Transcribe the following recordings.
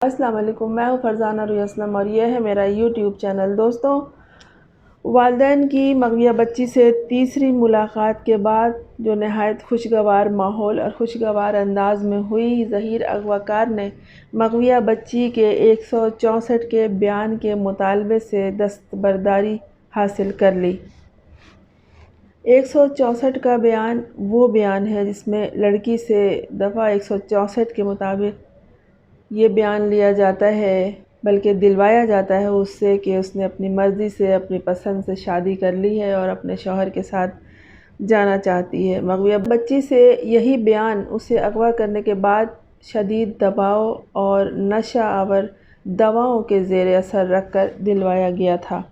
السلام علیکم، میں ہوں فرزانہ روی اسلم اور یہ ہے میرا یوٹیوب چینل۔ دوستوں، والدین کی مغویہ بچی سے تیسری ملاقات کے بعد جو نہایت خوشگوار ماحول اور خوشگوار انداز میں ہوئی، ظہیر اغواکار نے مغویہ بچی کے 164 کے بیان کے مطالبے سے دستبرداری حاصل کر لی۔ 164 کا بیان وہ بیان ہے جس میں لڑکی سے دفعہ 164 کے مطابق یہ بیان لیا جاتا ہے، بلکہ دلوایا جاتا ہے اس سے کہ اس نے اپنی مرضی سے، اپنی پسند سے شادی کر لی ہے اور اپنے شوہر کے ساتھ جانا چاہتی ہے۔ مغویہ بچی سے یہی بیان اسے اغوا کرنے کے بعد شدید دباؤ اور نشہ آور دواؤں کے زیر اثر رکھ کر دلوایا گیا تھا۔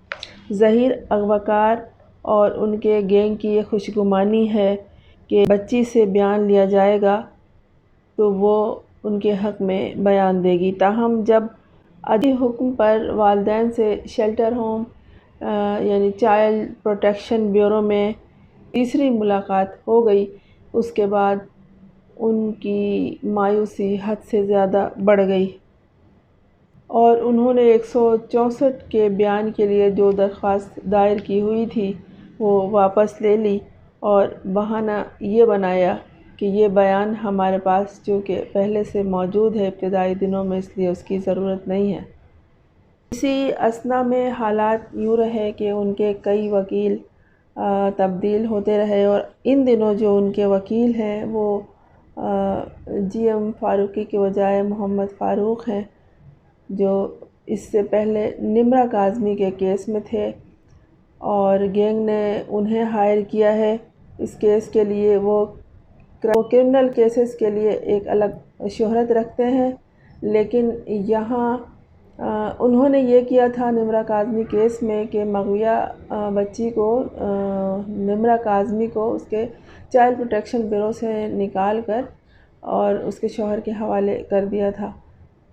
ظہیر اغواکار اور ان کے گینگ کی یہ خوشگمانی ہے کہ بچی سے بیان لیا جائے گا تو وہ ان کے حق میں بیان دے گی، تاہم جب عدلی حکم پر والدین سے شیلٹر ہوم یعنی چائلڈ پروٹیکشن بیورو میں تیسری ملاقات ہو گئی، اس کے بعد ان کی مایوسی حد سے زیادہ بڑھ گئی اور انہوں نے 164 کے بیان کے لیے جو درخواست دائر کی ہوئی تھی وہ واپس لے لی اور بہانہ یہ بنایا کہ یہ بیان ہمارے پاس چونکہ پہلے سے موجود ہے ابتدائی دنوں میں، اس لیے اس کی ضرورت نہیں ہے۔ اسی اثنا میں حالات یوں رہے کہ ان کے کئی وکیل تبدیل ہوتے رہے اور ان دنوں جو ان کے وکیل ہیں وہ جی ایم فاروقی کے بجائے محمد فاروق ہیں، جو اس سے پہلے نمرہ کاظمی کے کیس میں تھے اور گینگ نے انہیں ہائر کیا ہے اس کیس کے لیے۔ وہ کرمنل کیسز کے لیے ایک الگ شہرت رکھتے ہیں، لیکن یہاں انہوں نے یہ کیا تھا نمرہ کاظمی کیس میں کہ مغویہ بچی کو نمرہ کاظمی کو اس کے چائلڈ پروٹیکشن بیورو سے نکال کر اور اس کے شوہر کے حوالے کر دیا تھا۔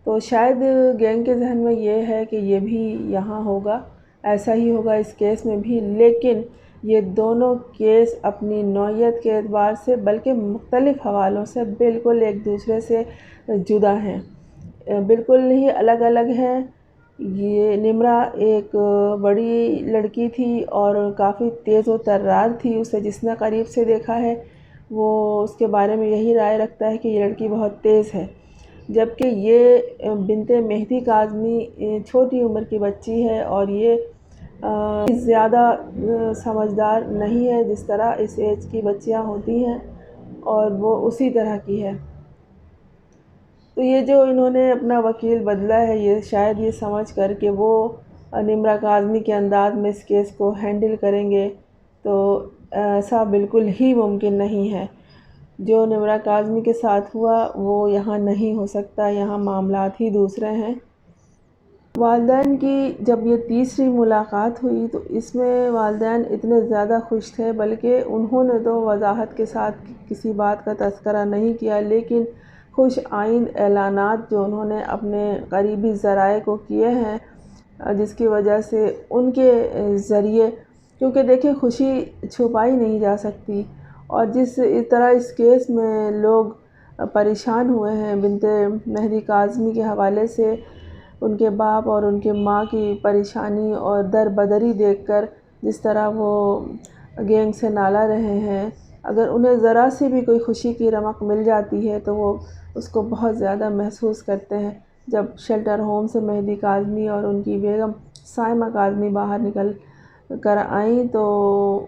تو شاید گینگ کے ذہن میں یہ ہے کہ یہ بھی یہاں ہوگا، ایسا ہی ہوگا اس کیس میں بھی، لیکن یہ دونوں کیس اپنی نوعیت کے اعتبار سے بلکہ مختلف حوالوں سے بالکل ایک دوسرے سے جدا ہیں، بالکل ہی الگ الگ ہیں۔ یہ نمرہ ایک بڑی لڑکی تھی اور کافی تیز و ترار تھی، اسے جس نے قریب سے دیکھا ہے وہ اس کے بارے میں یہی رائے رکھتا ہے کہ یہ لڑکی بہت تیز ہے، جبکہ یہ بنت مہدی کاظمی چھوٹی عمر کی بچی ہے اور یہ زیادہ سمجھدار نہیں ہے جس طرح اس ایج کی بچیاں ہوتی ہیں، اور وہ اسی طرح کی ہے۔ تو یہ جو انہوں نے اپنا وکیل بدلا ہے، یہ شاید یہ سمجھ کر کہ وہ نمرہ کاظمی کے انداز میں اس کیس کو ہینڈل کریں گے، تو ایسا بالکل ہی ممکن نہیں ہے۔ جو نمرہ کاظمی کے ساتھ ہوا وہ یہاں نہیں ہو سکتا، یہاں معاملات ہی دوسرے ہیں۔ والدین کی جب یہ تیسری ملاقات ہوئی تو اس میں والدین اتنے زیادہ خوش تھے، بلکہ انہوں نے تو وضاحت کے ساتھ کسی بات کا تذکرہ نہیں کیا، لیکن خوش آئند اعلانات جو انہوں نے اپنے قریبی ذرائع کو کیے ہیں، جس کی وجہ سے ان کے ذریعے، کیونکہ دیکھیں خوشی چھپائی نہیں جا سکتی، اور جس طرح اس کیس میں لوگ پریشان ہوئے ہیں بنت مہدی کاظمی کے حوالے سے، ان کے باپ اور ان کے ماں کی پریشانی اور دربدری دیکھ کر جس طرح وہ گینگ سے نالا رہے ہیں، اگر انہیں ذرا سی بھی کوئی خوشی کی رمق مل جاتی ہے تو وہ اس کو بہت زیادہ محسوس کرتے ہیں۔ جب شیلٹر ہوم سے مہدی کاظمی اور ان کی بیگم صائمہ کاظمی باہر نکل کر آئیں تو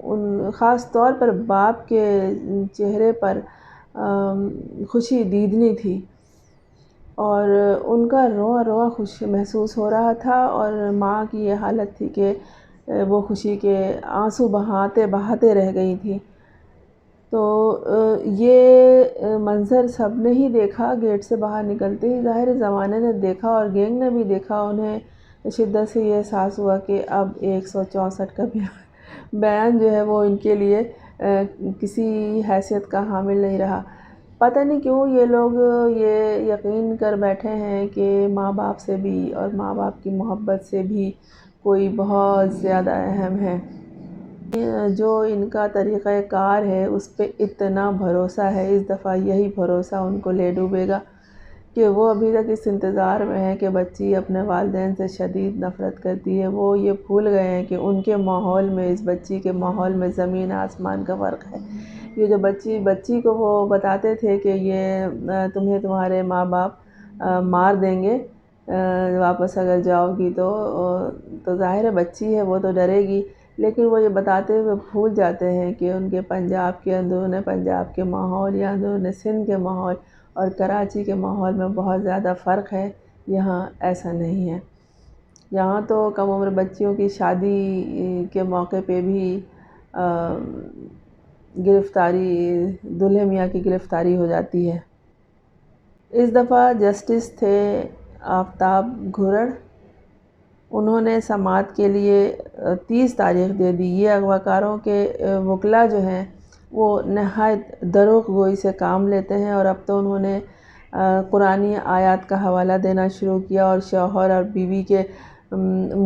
ان خاص طور پر باپ کے چہرے پر خوشی دیدنی تھی اور ان کا رواں رواں خوش محسوس ہو رہا تھا، اور ماں کی یہ حالت تھی کہ وہ خوشی کے آنسو بہاتے بہاتے رہ گئی تھی۔ تو یہ منظر سب نے ہی دیکھا، گیٹ سے باہر نکلتے ہی ظاہر زمانے نے دیکھا اور گینگ نے بھی دیکھا، انہیں شدت سے یہ احساس ہوا کہ اب 164 کا بیان جو ہے وہ ان کے لیے کسی حیثیت کا حامل نہیں رہا۔ پتہ نہیں کیوں یہ لوگ یہ یقین کر بیٹھے ہیں کہ ماں باپ سے بھی اور ماں باپ کی محبت سے بھی کوئی بہت زیادہ اہم ہے۔ جو ان کا طریقہ کار ہے اس پہ اتنا بھروسہ ہے، اس دفعہ یہی بھروسہ ان کو لے ڈوبے گا کہ وہ ابھی تک اس انتظار میں ہے کہ بچی اپنے والدین سے شدید نفرت کرتی ہے۔ وہ یہ بھول گئے ہیں کہ ان کے ماحول میں، اس بچی کے ماحول میں زمین آسمان کا فرق ہے۔ یہ جو بچی کو وہ بتاتے تھے کہ یہ تمہیں تمہارے ماں باپ مار دیں گے واپس اگر جاؤ گی تو ظاہر ہے بچی ہے وہ تو ڈرے گی، لیکن وہ یہ بتاتے ہوئے بھول جاتے ہیں کہ ان کے پنجاب کے اندرون پنجاب کے ماحول یا اندرون سندھ کے ماحول اور کراچی کے ماحول میں بہت زیادہ فرق ہے۔ یہاں ایسا نہیں ہے۔ یہاں تو کم عمر بچیوں کی شادی کے موقع پہ بھی گرفتاری، دولہے میاں کی گرفتاری ہو جاتی ہے۔ اس دفعہ جسٹس تھے آفتاب گھرڑ، انہوں نے سماعت کے لیے 30 تاریخ دے دی۔ یہ اغوا کاروں کے وکلاء جو ہیں وہ نہایت دروغ گوئی سے کام لیتے ہیں، اور اب تو انہوں نے قرآنی آیات کا حوالہ دینا شروع کیا اور شوہر اور بیوی کے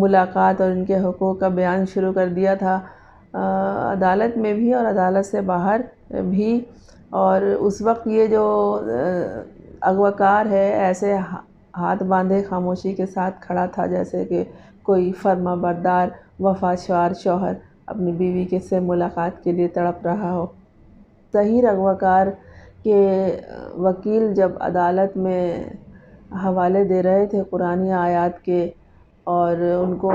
ملاقات اور ان کے حقوق کا بیان شروع کر دیا تھا، عدالت میں بھی اور عدالت سے باہر بھی۔ اور اس وقت یہ جو اغوا کار ہے ایسے ہاتھ باندھے خاموشی کے ساتھ کھڑا تھا جیسے کہ کوئی فرما بردار وفادار شوہر اپنی بیوی کے سے ملاقات کے لیے تڑپ رہا ہو۔ ظہیر اغوا کار کے وکیل جب عدالت میں حوالے دے رہے تھے قرآنی آیات کے، اور ان کو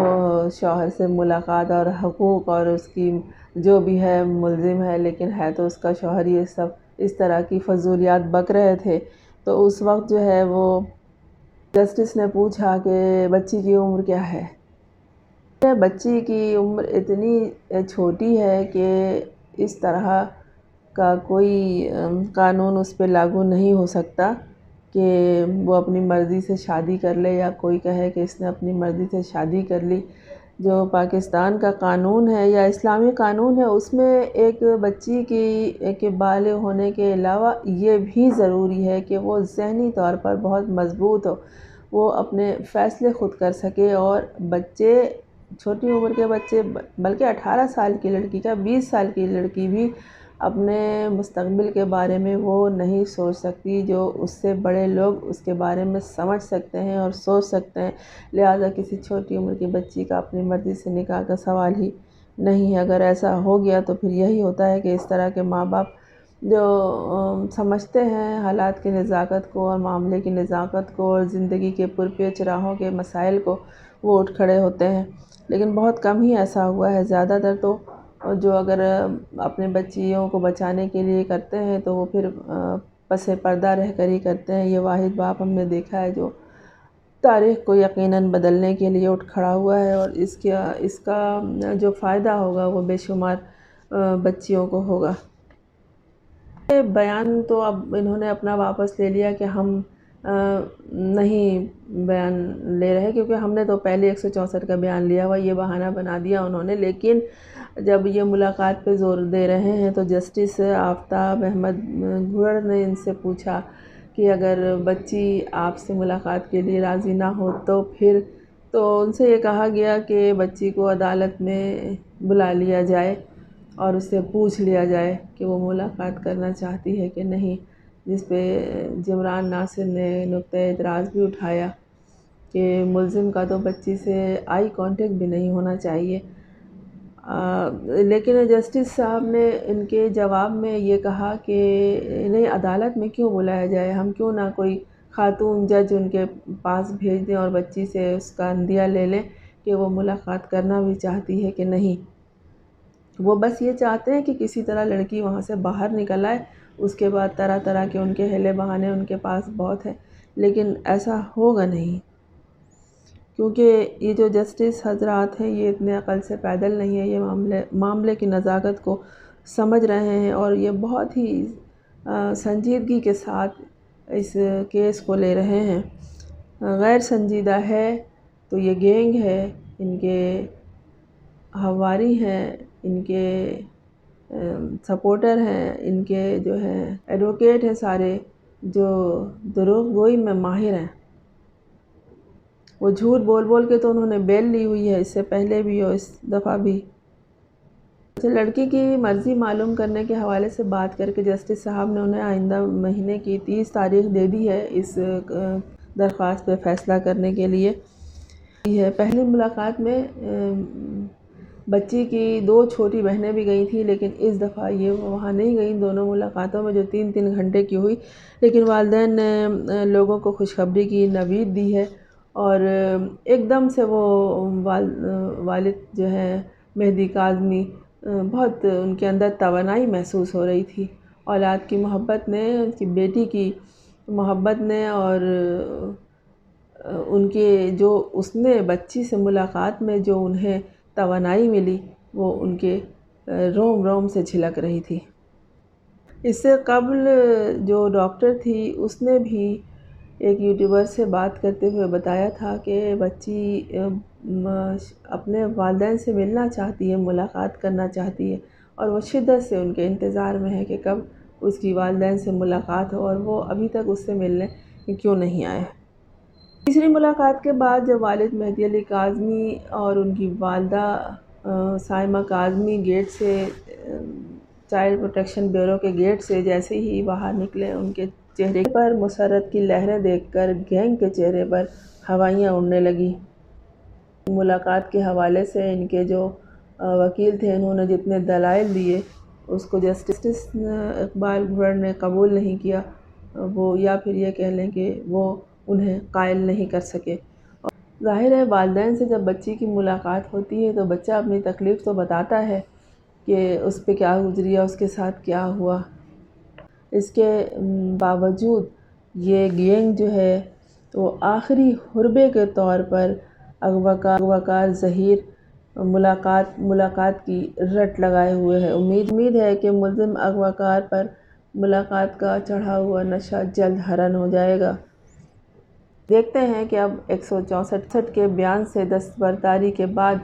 شوہر سے ملاقات اور حقوق اور اس کی جو بھی ہے ملزم ہے لیکن ہے تو اس کا شوہر، یہ سب اس طرح کی فضولیات بک رہے تھے، تو اس وقت جو ہے وہ جسٹس نے پوچھا کہ بچی کی عمر کیا ہے؟ بچی کی عمر اتنی چھوٹی ہے کہ اس طرح کا کوئی قانون اس پہ لاگو نہیں ہو سکتا کہ وہ اپنی مرضی سے شادی کر لے، یا کوئی کہے کہ اس نے اپنی مرضی سے شادی کر لی۔ جو پاکستان کا قانون ہے یا اسلامی قانون ہے اس میں ایک بچی کے بالغ ہونے کے علاوہ یہ بھی ضروری ہے کہ وہ ذہنی طور پر بہت مضبوط ہو، وہ اپنے فیصلے خود کر سکے، اور بچے، چھوٹی عمر کے بچے، بلکہ 18 سال کی لڑکی کا 20 سال کی لڑکی بھی اپنے مستقبل کے بارے میں وہ نہیں سوچ سکتی جو اس سے بڑے لوگ اس کے بارے میں سمجھ سکتے ہیں اور سوچ سکتے ہیں، لہٰذا کسی چھوٹی عمر کی بچی کا اپنی مرضی سے نکاح کا سوال ہی نہیں ہے۔ اگر ایسا ہو گیا تو پھر یہی ہوتا ہے کہ اس طرح کے ماں باپ جو سمجھتے ہیں حالات کی نزاکت کو اور معاملے کی نزاکت کو اور زندگی کے پرپیچ راہوں کے مسائل کو، وہ اٹھ کھڑے ہوتے ہیں، لیکن بہت کم ہی ایسا ہوا ہے۔ زیادہ تر تو جو اگر اپنے بچیوں کو بچانے کے لیے کرتے ہیں تو وہ پھر پس پردہ رہ کر ہی کرتے ہیں۔ یہ واحد باپ ہم نے دیکھا ہے جو تاریخ کو یقیناً بدلنے کے لیے اٹھ کھڑا ہوا ہے، اور اس کا جو فائدہ ہوگا وہ بے شمار بچیوں کو ہوگا۔ یہ بیان تو اب انہوں نے اپنا واپس لے لیا کہ ہم نہیں بیان لے رہے، کیونکہ ہم نے تو پہلے 164 کا بیان لیا ہوا، یہ بہانہ بنا دیا انہوں نے۔ لیکن جب یہ ملاقات پہ زور دے رہے ہیں تو جسٹس آفتاب احمد گھرڑ نے ان سے پوچھا کہ اگر بچی آپ سے ملاقات کے لیے راضی نہ ہو تو پھر، تو ان سے یہ کہا گیا کہ بچی کو عدالت میں بلا لیا جائے اور اس سے پوچھ لیا جائے کہ وہ ملاقات کرنا چاہتی ہے کہ نہیں، جس پہ جمران ناصر نے نقطۂ اعتراض بھی اٹھایا کہ ملزم کا تو بچی سے آئی کانٹیکٹ بھی نہیں ہونا چاہیے۔ لیکن جسٹس صاحب نے ان کے جواب میں یہ کہا کہ نہیں، عدالت میں کیوں بلایا جائے، ہم کیوں نہ کوئی خاتون جج ان کے پاس بھیج دیں اور بچی سے اس کا عندیہ لے لیں کہ وہ ملاقات کرنا بھی چاہتی ہے کہ نہیں۔ وہ بس یہ چاہتے ہیں کہ کسی طرح لڑکی وہاں سے باہر نکل آئے، اس کے بعد طرح طرح کے ان کے ہیلے بہانے ان کے پاس بہت ہیں، لیکن ایسا ہوگا نہیں، کیونکہ یہ جو جسٹس حضرات ہیں یہ اتنے عقل سے پیدل نہیں ہیں، یہ معاملے کی نزاکت کو سمجھ رہے ہیں اور یہ بہت ہی سنجیدگی کے ساتھ اس کیس کو لے رہے ہیں۔ غیر سنجیدہ ہے تو یہ گینگ ہے، ان کے ہواری ہیں، ان کے سپورٹر ہیں، ان کے جو ہیں ایڈوکیٹ ہیں سارے، جو دروغ گوئی میں ماہر ہیں۔ وہ جھوٹ بول بول کے تو انہوں نے بیل لی ہوئی ہے، اس سے پہلے بھی اور اس دفعہ بھی۔ اچھا، لڑکی کی مرضی معلوم کرنے کے حوالے سے بات کر کے جسٹس صاحب نے انہیں آئندہ مہینے کی 30 تاریخ دے دی ہے اس درخواست پہ فیصلہ کرنے کے لیے۔ پہلی ملاقات میں بچی کی 2 چھوٹی بہنیں بھی گئی تھیں، لیکن اس دفعہ یہ وہاں نہیں گئیں دونوں ملاقاتوں میں جو 3 گھنٹے کی ہوئی، لیکن والدین نے لوگوں کو خوشخبری کی نوید دی ہے، اور ایک دم سے وہ والد جو ہے مہدی کاظمی بہت ان کے اندر توانائی محسوس ہو رہی تھی، اولاد کی محبت نے، ان کی بیٹی کی محبت نے، اور ان کے جو اس نے بچی سے ملاقات میں جو انہیں توانائی ملی وہ ان کے روم روم سے جھلک رہی تھی۔ اس سے قبل جو ڈاکٹر تھی اس نے بھی ایک یوٹیوبر سے بات کرتے ہوئے بتایا تھا کہ بچی اپنے والدین سے ملنا چاہتی ہے، ملاقات کرنا چاہتی ہے، اور وہ شدت سے ان کے انتظار میں ہے کہ کب اس کی والدین سے ملاقات ہو، اور وہ ابھی تک اس سے ملنے کیوں نہیں آئے۔ تیسری ملاقات کے بعد جب والد مہدی علی کاظمی اور ان کی والدہ صائمہ کاظمی گیٹ سے، چائلڈ پروٹیکشن بیورو کے گیٹ سے جیسے ہی باہر نکلے، ان کے چہرے پر مسرت کی لہریں دیکھ کر گینگ کے چہرے پر ہوائیاں اڑنے لگیں۔ ملاقات کے حوالے سے ان کے جو وکیل تھے انہوں نے جتنے دلائل دیے اس کو جسٹس اقبال گھوڑ نے قبول نہیں کیا، وہ یا پھر یہ کہہ لیں کہ وہ انہیں قائل نہیں کر سکے۔ ظاہر ہے والدین سے جب بچی کی ملاقات ہوتی ہے تو بچہ اپنی تکلیف تو بتاتا ہے کہ اس پہ کیا گزری ہے، اس کے ساتھ کیا ہوا۔ اس کے باوجود یہ گینگ جو ہے وہ آخری حربے کے طور پر اغواکار ظہیر ملاقات کی رٹ لگائے ہوئے ہے۔ امید ہے کہ ملزم اغواکار پر ملاقات کا چڑھا ہوا نشہ جلد حرن ہو جائے گا۔ دیکھتے ہیں کہ اب 164 کے بیان سے دستبرداری کے بعد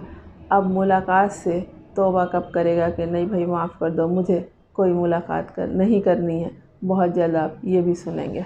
اب ملاقات سے توبہ کب کرے گا کہ نہیں بھائی معاف کر دو، مجھے کوئی ملاقات نہیں کرنی ہے۔ بہت جلد آپ یہ بھی سنیں گے۔